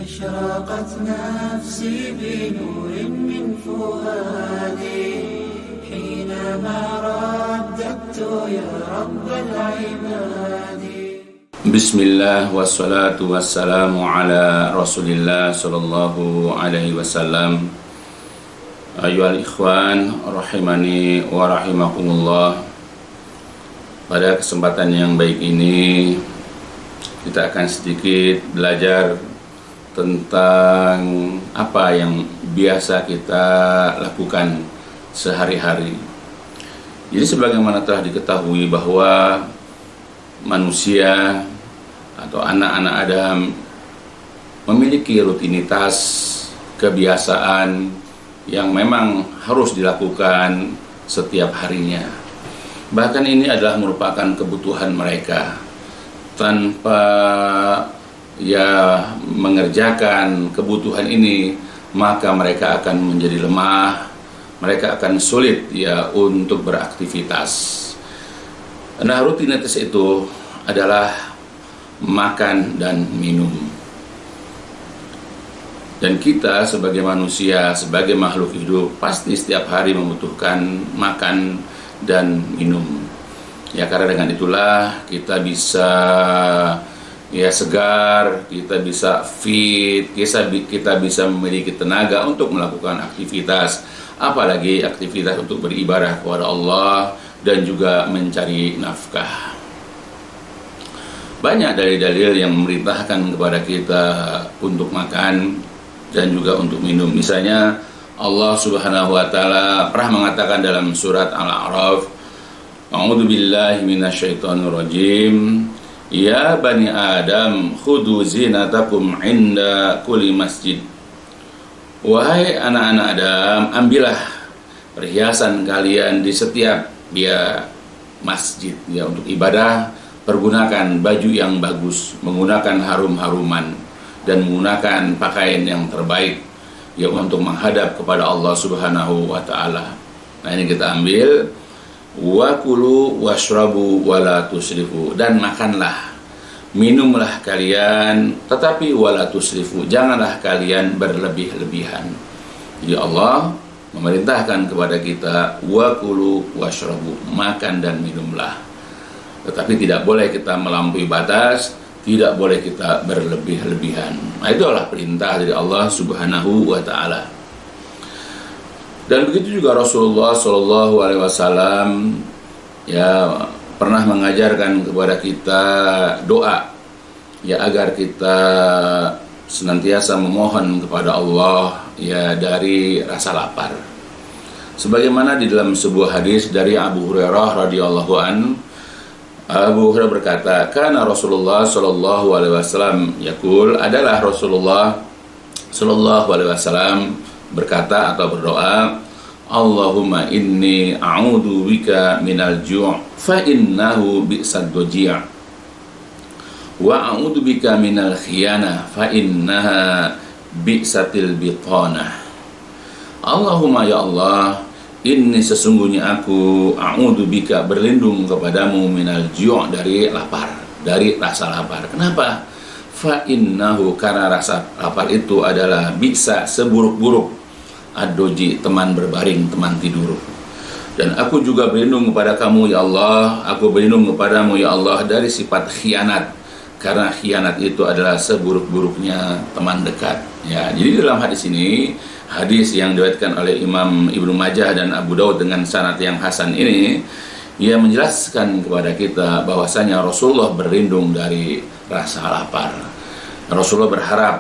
أشرقت نفسي بنور من فؤادي حينما رددت يا رب العباد. Bismillah wassalatu wassalamu ala Rasulillah sallallahu alaihi wasallam. Ayyuhal ikhwan rahimani wa rahimakumullah. Pada kesempatan yang baik ini kita akan sedikit belajar tentang apa yang biasa kita lakukan sehari-hari. Jadi sebagaimana telah diketahui bahwa manusia atau anak-anak Adam memiliki rutinitas kebiasaan yang memang harus dilakukan setiap harinya. Bahkan ini adalah merupakan kebutuhan mereka. Tanpa mengerjakan kebutuhan ini, maka mereka akan menjadi lemah, mereka akan sulit untuk beraktivitas. Nah, rutinitas itu adalah makan dan minum. Dan kita sebagai manusia, sebagai makhluk hidup, pasti setiap hari membutuhkan makan dan minum. Ya, karena dengan itulah kita bisa segar, kita bisa fit, kita bisa memiliki tenaga untuk melakukan aktivitas, apalagi aktivitas untuk beribadah kepada Allah dan juga mencari nafkah. Banyak dalil-dalil yang memerintahkan kepada kita untuk makan dan juga untuk minum. Misalnya Allah Subhanahu wa taala pernah mengatakan dalam surat Al-A'raf, A'udzu billahi minasyaitonir rajim, ya bani Adam khudhu zinatakum 'inda kulli masjid. Wahai anak-anak Adam, ambillah perhiasan kalian di setiap masjid untuk ibadah. Pergunakan baju yang bagus, menggunakan harum-haruman, dan menggunakan pakaian yang terbaik untuk menghadap kepada Allah Subhanahu wa taala. Nah, ini kita ambil, wa kulu washrabu wala tusrifu, dan makanlah, minumlah kalian, tetapi wala tusrifu, janganlah kalian berlebih-lebihan. Jadi Allah memerintahkan kepada kita wa kulu washrabu, makan dan minumlah. Tetapi tidak boleh kita melampaui batas, tidak boleh kita berlebih-lebihan. Nah, itu adalah perintah dari Allah Subhanahu wa taala. Dan begitu juga Rasulullah sallallahu alaihi wasallam pernah mengajarkan kepada kita doa agar kita senantiasa memohon kepada Allah dari rasa lapar. Sebagaimana di dalam sebuah hadis dari Abu Hurairah radhiyallahu anhu, Abu Hurairah berkata, "Kana Rasulullah sallallahu alaihi wasallam yaqul," adalah Rasulullah sallallahu alaihi wasallam berkata atau berdoa, "Allahumma inni a'udzu bika minal ju' fa innahu bi'sad duji' wa a'udzu bika minal khiyanah fa innaha bi'satil bitanah." Allahumma, ya Allah, ini sesungguhnya aku a'udzubika, berlindung kepadamu, minal ju' dari lapar, dari rasa lapar. Kenapa? Fa innahu, karena rasa lapar itu adalah bisa seburuk-buruk ad-doji, teman berbaring, teman tidur. Dan aku juga berlindung kepada kamu ya Allah, aku berlindung kepadamu ya Allah dari sifat khianat, karena khianat itu adalah seburuk-buruknya teman dekat. Jadi dalam hadis ini, hadis yang diriwayatkan oleh Imam Ibnu Majah dan Abu Daud dengan sanad yang hasan ini, ia menjelaskan kepada kita bahwasanya Rasulullah berlindung dari rasa lapar. Rasulullah berharap,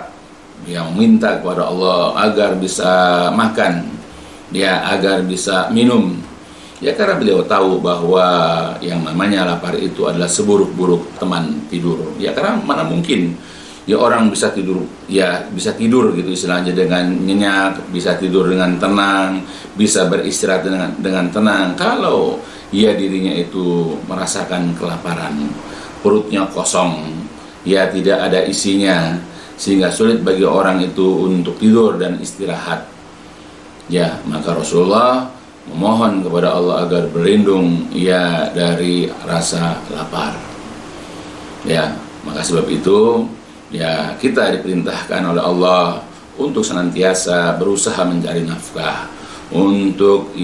meminta kepada Allah agar bisa makan, agar bisa minum. Karena beliau tahu bahwa yang namanya lapar itu adalah seburuk-buruk teman tidur. Karena mana mungkin orang bisa tidur, bisa tidur gitu istilahnya dengan nyenyak, bisa tidur dengan tenang, bisa beristirahat dengan tenang kalau dirinya itu merasakan kelaparan, perutnya kosong, tidak ada isinya, sehingga sulit bagi orang itu untuk tidur dan istirahat. Maka Rasulullah memohon kepada Allah agar berlindung dari rasa lapar. Maka sebab itu Ya, kita diperintahkan oleh Allah untuk senantiasa berusaha mencari nafkah untuk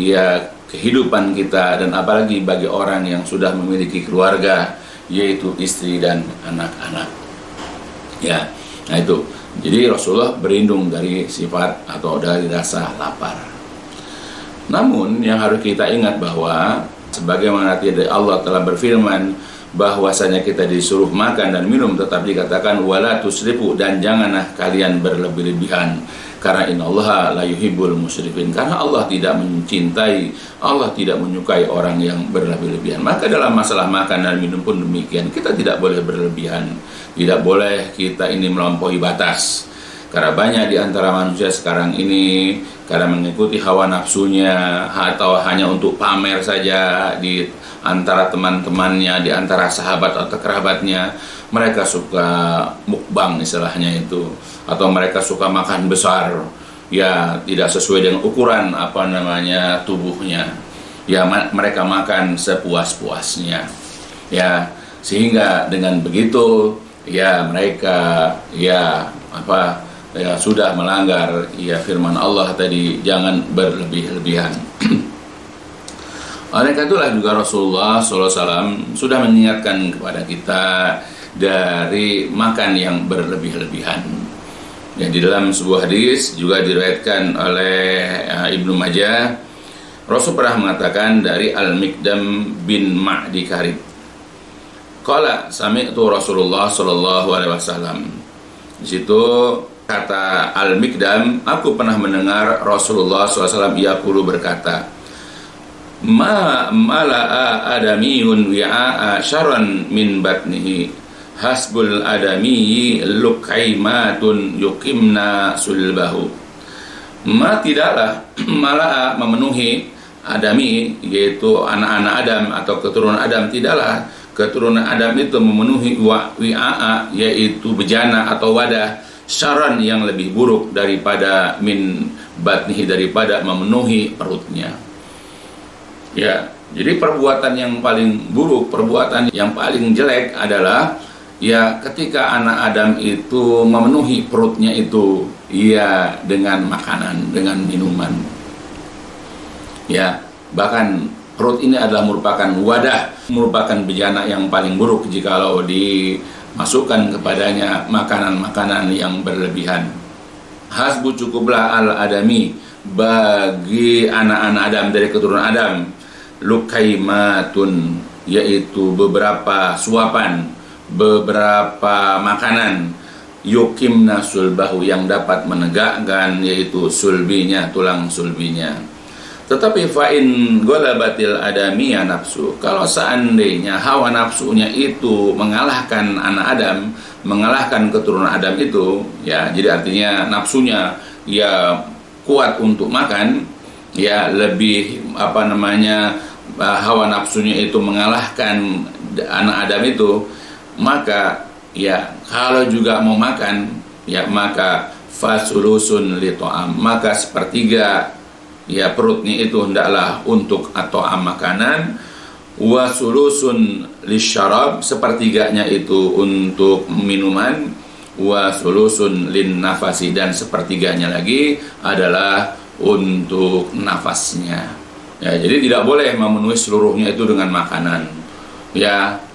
kehidupan kita, dan apalagi bagi orang yang sudah memiliki keluarga, yaitu istri dan anak-anak. Ya, nah itu. Jadi Rasulullah berlindung dari sifat atau dari rasa lapar. Namun yang harus kita ingat bahwa sebagaimana tadi Allah telah berfirman bahwasanya kita disuruh makan dan minum, tetapi dikatakan wala tusrifu, dan janganlah kalian berlebih-lebihan, karena innallaha la yuhibbul musrifin, karena Allah tidak mencintai, Allah tidak menyukai orang yang berlebih-lebihan. Maka dalam masalah makan dan minum pun demikian, kita tidak boleh berlebihan, tidak boleh kita ini melampaui batas. Karena banyak di antara manusia sekarang ini karena mengikuti hawa nafsunya atau hanya untuk pamer saja di antara teman-temannya, di antara sahabat atau kerabatnya, mereka suka mukbang istilahnya itu, atau mereka suka makan besar, ya tidak sesuai dengan ukuran tubuhnya. Ya mereka makan sepuas-puasnya. Ya, sehingga dengan begitu ya mereka sudah melanggar firman Allah tadi, jangan berlebih-lebihan. Oleh karena itulah juga Rasulullah SAW sudah mengingatkan kepada kita dari makan yang berlebih-lebihan. Ya, di dalam sebuah hadis juga diriwayatkan oleh Ibnu Majah, Rasul pernah mengatakan dari Al-Miqdam bin Ma'di Karib, qala sami'tu Rasulullah SAW. Di situ kata Al-Miqdam, aku pernah mendengar Rasulullah SAW yaqulu berkata, ma mala'a adamiyun wi'a'a syarran min batnihi hasbul adamiyyi lukaimatun yuqimna sulbahu. Ma tidaklah mala'a memenuhi adami, yaitu anak-anak Adam atau keturunan Adam, tidaklah keturunan Adam itu memenuhi wi'a'a, yaitu bejana atau wadah, syarran yang lebih buruk daripada min batnihi, daripada memenuhi perutnya. Ya, jadi perbuatan yang paling buruk, perbuatan yang paling jelek adalah ketika anak Adam itu memenuhi perutnya itu dengan makanan, dengan minuman. Ya, bahkan perut ini adalah merupakan wadah, merupakan bejana yang paling buruk jikalau dimasukkan kepadanya makanan-makanan yang berlebihan. Hasbu, cukuplah al-adami, bagi anak-anak Adam dari keturunan Adam, lukaimatun, yaitu beberapa suapan, beberapa makanan, yukimna sulbahu, yang dapat menegakkan yaitu sulbinya, tulang sulbinya. Tetapi fa'in golabatil adamiya nafsu, kalau seandainya hawa nafsunya itu mengalahkan anak Adam, mengalahkan keturunan Adam itu, jadi artinya nafsunya kuat untuk makan, lebih hawa nafsunya itu mengalahkan anak Adam itu, maka kalau juga mau makan, maka fasulusun li ta'am, maka sepertiga perutnya itu hendaklah untuk to'am makanan, wa sulusun lisyarab, sepertiganya itu untuk minuman, wa sulusun lin nafasi, dan sepertiganya lagi adalah untuk nafasnya. Jadi tidak boleh memenuhi seluruhnya itu dengan makanan,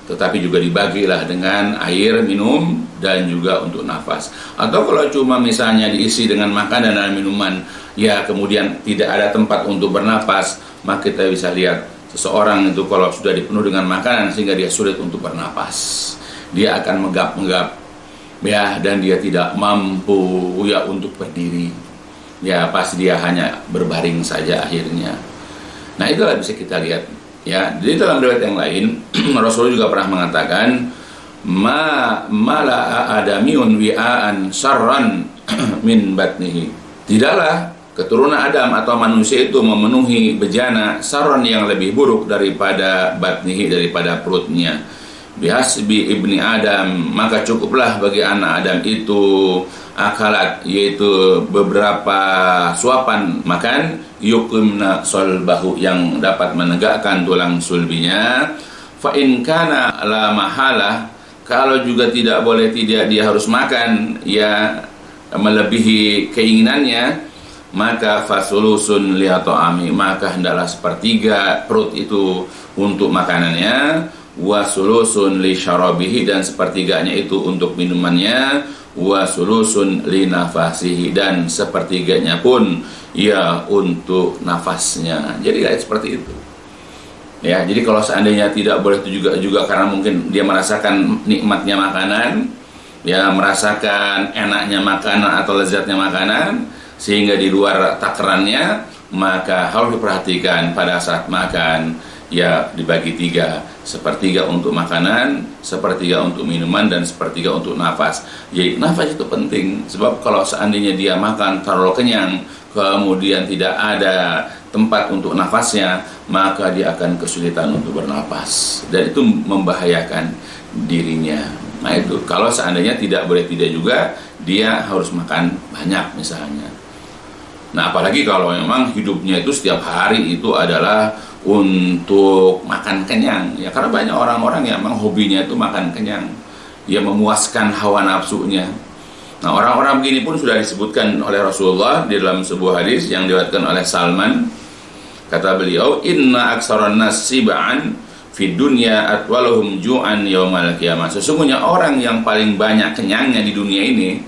tetapi juga dibagilah dengan air minum dan juga untuk nafas. Atau kalau cuma misalnya diisi dengan makanan dan minuman, kemudian tidak ada tempat untuk bernapas, maka kita bisa lihat seseorang itu kalau sudah dipenuhi dengan makanan sehingga dia sulit untuk bernapas, dia akan menggap-menggap, dan dia tidak mampu untuk berdiri, pasti dia hanya berbaring saja akhirnya. Nah, itulah bisa kita lihat. Di dalam riwayat yang lain Rasulullah juga pernah mengatakan, mala'a adamiyun wi'aan syarran min batnihi, tidaklah keturunan Adam atau manusia itu memenuhi bejana syarran yang lebih buruk daripada batnihi, daripada perutnya. Bihasbi ibni Adam, maka cukuplah bagi anak Adam itu akalat, yaitu beberapa suapan makan, yuqimna sulbahu, yang dapat menegakkan tulang sulbinya. Fa in kana la mahalah, Kalau juga tidak boleh tidak dia harus makan ya melebihi keinginannya, maka fasulusun liatoami, maka hendaklah sepertiga perut itu untuk makanannya, wasulusun li syarabihi, dan sepertiganya itu untuk minumannya, wasulusun li nafasihi, dan sepertiganya pun ya untuk nafasnya. Jadi kayak seperti itu. Ya, jadi kalau seandainya tidak boleh itu juga karena mungkin dia merasakan nikmatnya makanan, ya merasakan enaknya makanan atau lezatnya makanan, sehingga di luar takarannya, maka harus diperhatikan pada saat makan, ya dibagi tiga, sepertiga untuk makanan, sepertiga untuk minuman, dan sepertiga untuk nafas. Jadi nafas itu penting, sebab kalau seandainya dia makan terlalu kenyang, kemudian tidak ada tempat untuk nafasnya, maka dia akan kesulitan untuk bernapas, dan itu membahayakan dirinya. Nah itu, kalau seandainya tidak boleh tidak juga, dia harus makan banyak misalnya. Nah apalagi kalau memang hidupnya itu setiap hari itu adalah untuk makan kenyang, ya karena banyak orang-orang yang memang hobinya itu makan kenyang, ya memuaskan hawa nafsunya. Nah orang-orang begini pun sudah disebutkan oleh Rasulullah di dalam sebuah hadis yang diriwayatkan oleh Salman. Kata beliau, inna aksaran nas sib'an fid dunya atwaluhum ju'an yaumal qiyamah. Sesungguhnya orang yang paling banyak kenyangnya di dunia ini,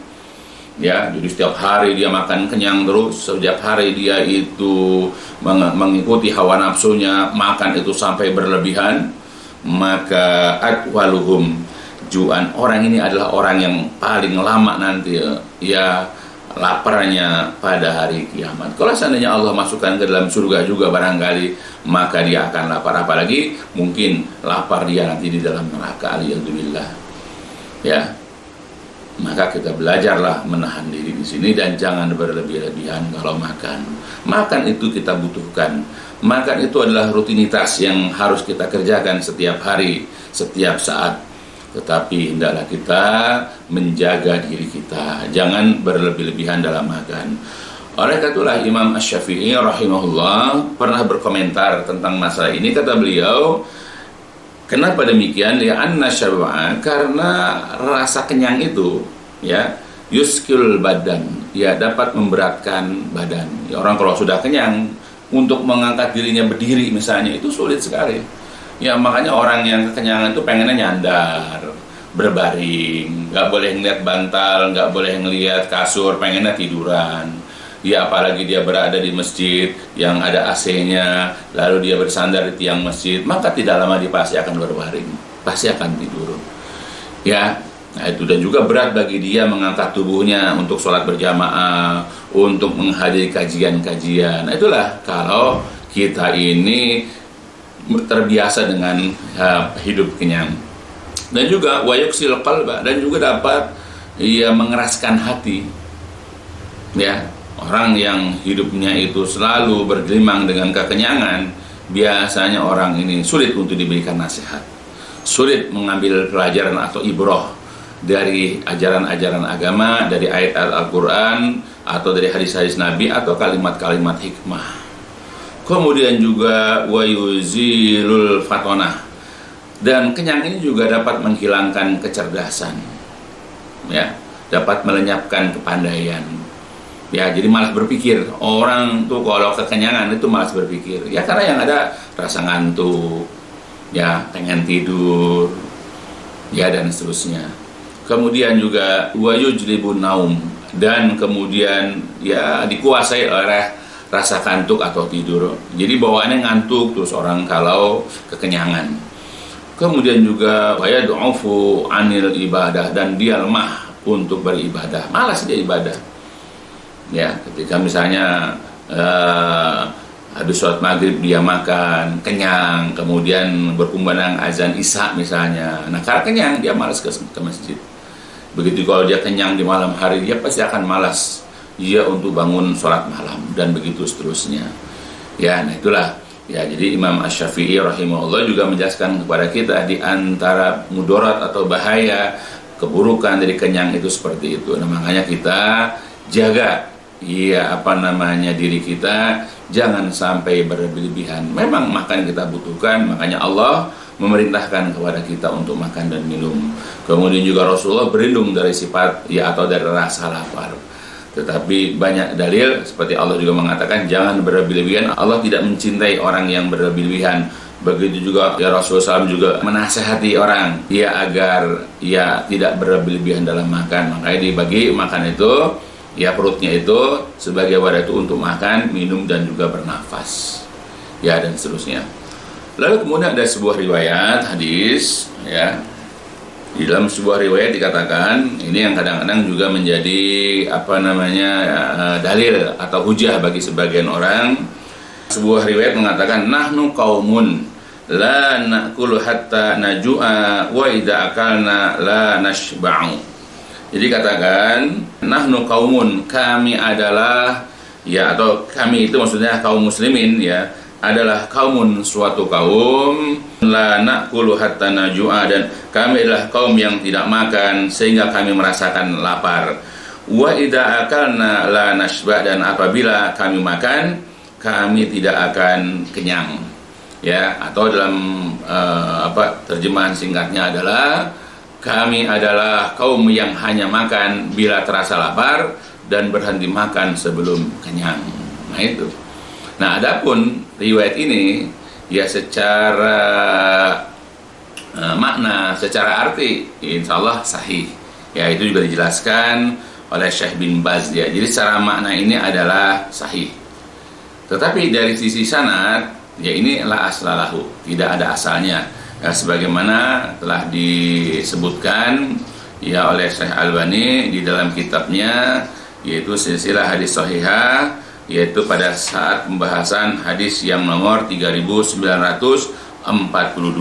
ya jadi setiap hari dia makan kenyang terus, setiap hari dia itu mengikuti hawa nafsunya, makan itu sampai berlebihan, maka atwaluhum ju'an, orang ini adalah orang yang paling lama nanti ya laparnya pada hari kiamat. Kalau seandainya Allah masukkan ke dalam surga juga barangkali, maka dia akan lapar, apalagi mungkin lapar dia nanti di dalam neraka, alhamdulillah. Ya, maka kita belajarlah menahan diri di sini dan jangan berlebih-lebihan kalau makan. Makan itu kita butuhkan. Makan itu adalah rutinitas yang harus kita kerjakan setiap hari, setiap saat. Tetapi hendaklah kita menjaga diri kita, jangan berlebih-lebihan dalam makan. Oleh karena itulah Imam Asy-Syafi'i rahimahullah pernah berkomentar tentang masalah ini. Kata beliau, kenapa demikian? Ya anna syab'a, karena rasa kenyang itu ya yuskil badan, ya dapat memberatkan badan. Ya, orang kalau sudah kenyang, untuk mengangkat dirinya berdiri misalnya itu sulit sekali. Ya makanya orang yang kekenyangan itu pengennya nyandar, berbaring, nggak boleh ngeliat bantal, nggak boleh ngeliat kasur, pengennya tiduran. Ya apalagi dia berada di masjid yang ada AC-nya, lalu dia bersandar di tiang masjid, maka tidak lama dia pasti akan berbaring, pasti akan tidur. Ya, nah itu, dan juga berat bagi dia mengangkat tubuhnya untuk sholat berjamaah, untuk menghadiri kajian-kajian. Nah itulah kalau kita ini terbiasa dengan hidup kenyang. Dan juga wayuksil qalba, dan juga dapat ia mengeraskan hati. Ya, orang yang hidupnya itu selalu bergelimang dengan kekenyangan, biasanya orang ini sulit untuk diberikan nasihat, sulit mengambil pelajaran atau ibrah dari ajaran-ajaran agama, dari ayat Al-Quran, atau dari hadis-hadis Nabi, atau kalimat-kalimat hikmah. Kemudian juga wayuzilul fatonah, dan kenyang ini juga dapat menghilangkan kecerdasan, ya, dapat melenyapkan kepandaian. Ya, jadi malas berpikir. Orang tuh kalau kekenyangan itu malas berpikir. Ya karena yang ada rasa ngantuk, ya pengen tidur, ya dan seterusnya. Kemudian juga wayujlibun naum, dan kemudian ya dikuasai oleh rasa kantuk atau tidur. Jadi bawaannya ngantuk terus orang kalau kekenyangan. Kemudian juga wayadu'ufu anil ibadah, dan dia lemah untuk beribadah, malas dia ibadah. Ya, ketika misalnya habis sholat maghrib dia makan kenyang, kemudian berkumandang azan isya misalnya. Nah karena kenyang dia malas ke masjid. Begitu kalau dia kenyang di malam hari, dia pasti akan malas dia untuk bangun sholat malam, dan begitu seterusnya. Ya, nah itulah. Ya, jadi Imam Asy-Syafi'i rahimahullah juga menjelaskan kepada kita di antara mudarat atau bahaya keburukan dari kenyang itu seperti itu. Nah, makanya kita jaga diri kita jangan sampai berlebihan. Memang makan kita butuhkan, makanya Allah memerintahkan kepada kita untuk makan dan minum. Kemudian juga Rasulullah berlindung dari sifat atau dari rasa lapar. Tetapi banyak dalil seperti Allah juga mengatakan jangan berlebih-lebihan. Allah tidak mencintai orang yang berlebih-lebihan. Begitu juga Rasulullah SAW juga menasihati orang agar tidak berlebih-lebihan dalam makan. Makanya dibagi makan itu perutnya itu sebagai wadah itu untuk makan, minum dan juga bernafas. Dan seterusnya. Lalu kemudian ada sebuah riwayat hadis di dalam sebuah riwayat dikatakan ini yang kadang-kadang juga menjadi dalil atau hujah bagi sebagian orang. Sebuah riwayat mengatakan nahnu qaumun la na'kulu hatta najua wa idza akalna la nashba'u. Jadi katakan nahnu qaumun, kami adalah atau kami itu maksudnya kaum muslimin adalah kaumun, suatu kaum la na'kulu hatta najua, dan kami adalah kaum yang tidak makan sehingga kami merasakan lapar. Wa idza akalna la nashba, dan apabila kami makan kami tidak akan kenyang. Atau dalam terjemahan singkatnya adalah kami adalah kaum yang hanya makan bila terasa lapar dan berhenti makan sebelum kenyang. Nah itu. Nah, adapun riwayat ini secara makna, secara arti insya Allah sahih. Itu juga dijelaskan oleh Syekh bin Baz. Jadi secara makna ini adalah sahih. Tetapi dari sisi sanad, ini la aslalahu, tidak ada asalnya. Sebagaimana telah disebutkan oleh Syekh Albani di dalam kitabnya, yaitu Silsilah Hadis Shahihah, yaitu pada saat pembahasan hadis yang nomor 3942.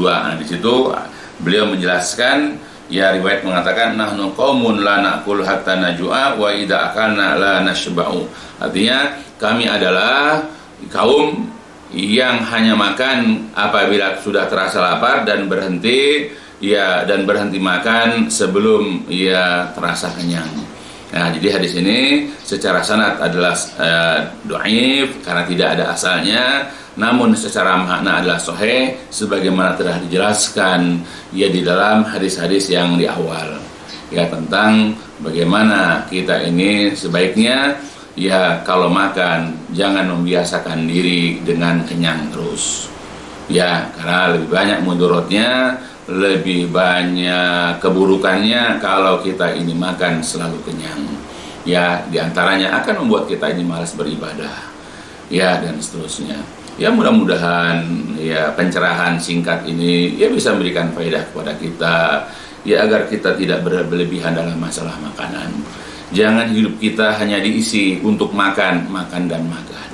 Nah, di situ beliau menjelaskan riwayat mengatakan nahnu qaumun la na'kul hatta najua wa idza akalna la nashba'u. Artinya kami adalah kaum yang hanya makan apabila sudah terasa lapar dan berhenti makan sebelum terasa kenyang. Nah, jadi hadis ini secara sanad adalah dhaif karena tidak ada asalnya, namun secara makna adalah sahih sebagaimana telah dijelaskan di dalam hadis-hadis yang di awal tentang bagaimana kita ini sebaiknya kalau makan jangan membiasakan diri dengan kenyang terus. Karena lebih banyak mudaratnya, lebih banyak keburukannya kalau kita ini makan selalu kenyang. Di antaranya akan membuat kita ini malas beribadah. Dan seterusnya. Mudah-mudahan pencerahan singkat ini bisa memberikan faedah kepada kita agar kita tidak berlebihan dalam masalah makanan. Jangan hidup kita hanya diisi untuk makan dan makan.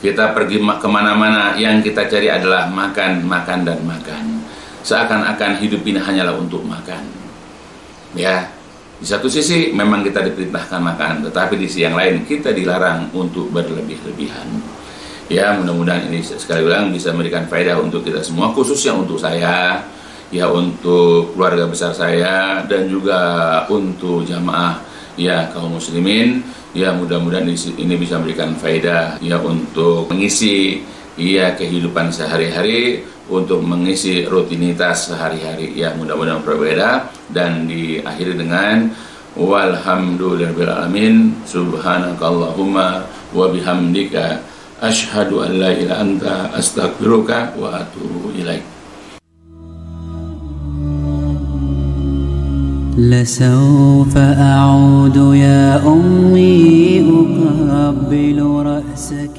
Kita pergi kemana-mana yang kita cari adalah makan dan makan. Seakan-akan hidup ini hanyalah untuk makan. Di satu sisi memang kita diperintahkan makan, tetapi di sisi yang lain kita dilarang untuk berlebih-lebihan. Mudah-mudahan ini sekali ulang bisa memberikan faedah untuk kita semua, khususnya untuk saya, untuk keluarga besar saya, dan juga untuk jamaah kaum muslimin. Mudah-mudahan ini bisa memberikan faedah untuk mengisi kehidupan sehari-hari, untuk mengisi rutinitas sehari-hari. Mudah-mudahan berbeda, dan diakhiri dengan walhamdulillahirabbil alamin, subhanakallahumma wa bihamdika asyhadu an la ilaha illa anta astaghfiruka wa atubu ilaik. لسوف أعود يا أمي أقبل رأسك